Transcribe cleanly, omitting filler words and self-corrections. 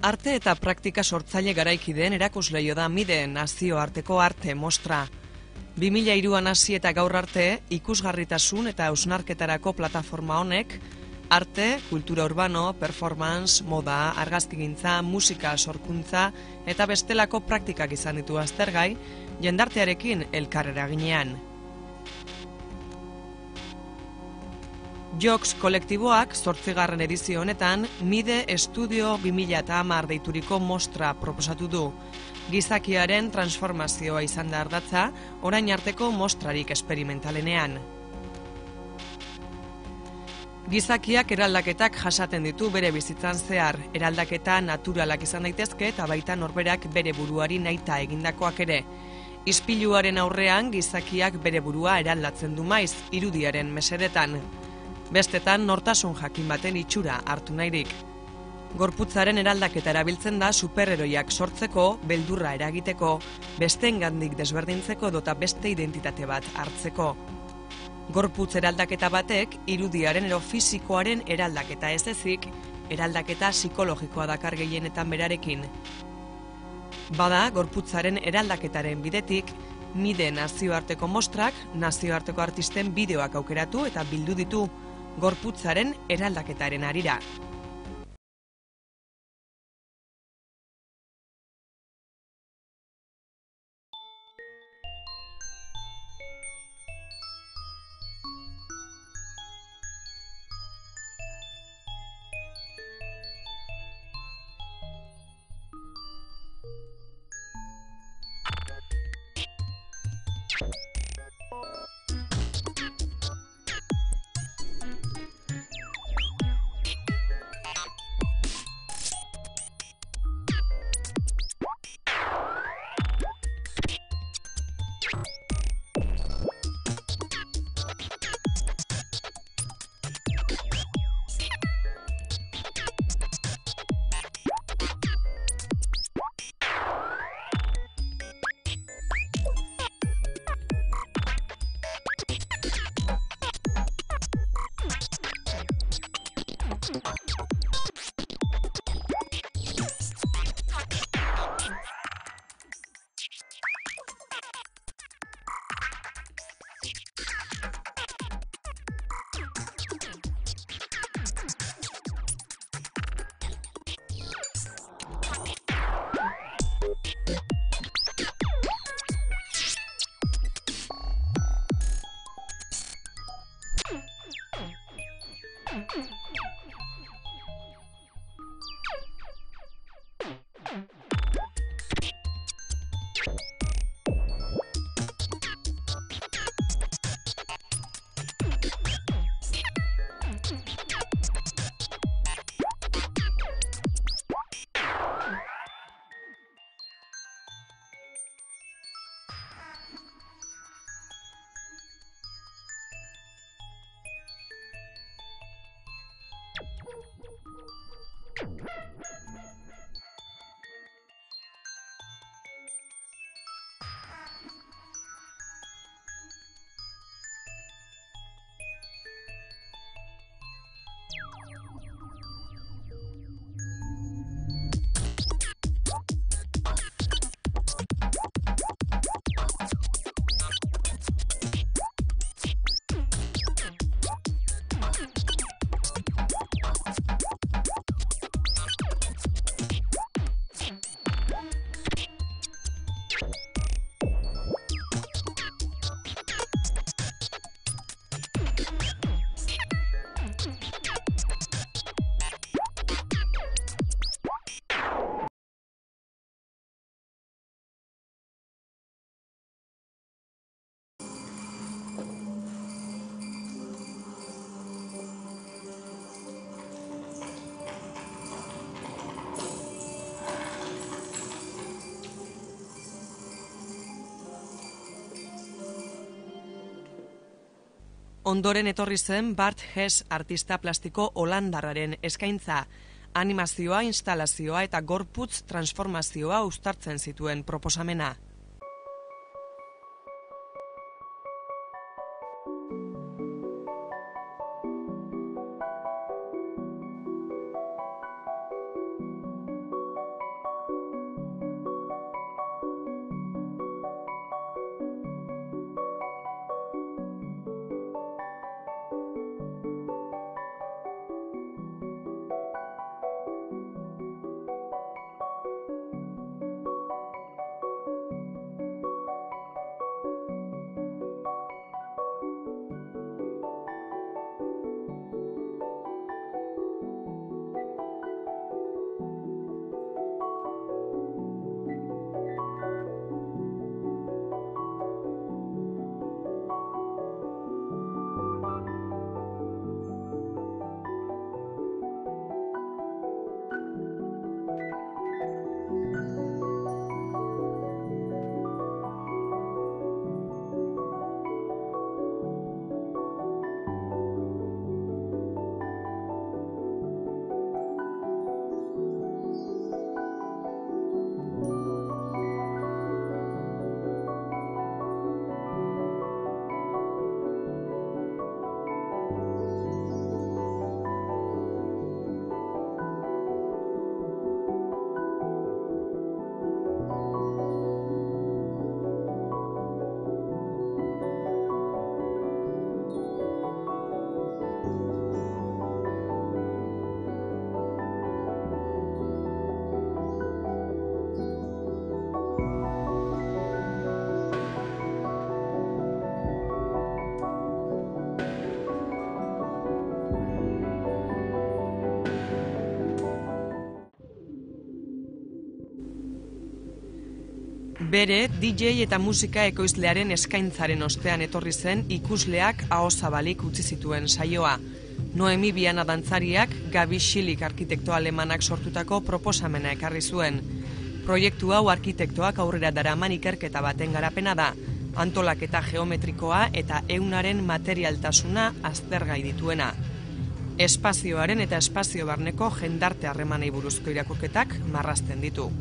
Arte eta praktika sortzaile garaikideen erakusleio da MIDE nazioarteko arte mostra. 2003an hasi eta gaur arte ikusgarritasun eta hausnarketarako plataforma honek arte, kultura urbano, performance, moda, argazkigintza, musika, sorkuntza eta bestelako praktikak izan ditu aztergai, jendartearekin elkar eraginean. Joks kolektiboak 8. edizio honetan MIDE Estudio 2010 deituriko mostra proposatu du. Gizakiaren transformazioa izan da ardatza, orain arteko mostrarik esperimentalenean. Gizakiak eraldaketak jasaten ditu bere bizitzan zehar, eraldaketa naturalak izan daitezke eta baita norberak bere buruari nahita egindakoak ere. Ispiluaren aurrean gizakiak bere burua eraldatzen du maiz, irudiaren mesedetan. Bestetan nortasun jakin baten itxura hartu nahirik. Gorputzaren eraldaketa erabiltzen da superheroiak sortzeko, beldurra eragiteko, besteengandik desberdintzeko edota beste identitate bat hartzeko. Gorputz eraldaketa batek irudiaren edo fisikoaren eraldaketa ez ezik, eraldaketa psikologikoa dakar gehienetan berarekin. Bada, gorputzaren eraldaketaren bidetik, MIDE nazioarteko mostrak, nazioarteko artisten bideoak aukeratu eta bildu ditu gorputzaren eraldaketaren harira. Ondoren etorri zen Bart Hess artista plastiko holandarraren eskaintza, animazioa, instalazioa eta gorputz transformazioa uztartzen zituen proposamena. Bere, DJ eta musika ekoizlearen eskaintzaren ostean etorri zen ikusleak ahozabalik utzi zituen saioa. Noemi Biana dantzariak Gabi Schilik arkitekto alemanak sortutako proposamena ekarri zuen. Proiektu hau arkitektoak aurrera daraman ikerketa baten garapena da, antolaketa geometrikoa eta ehunaren materialtasuna aztergai dituena. Espazioaren eta espazio barneko jendarte harremanei buruzko irakurketak marrazten ditu.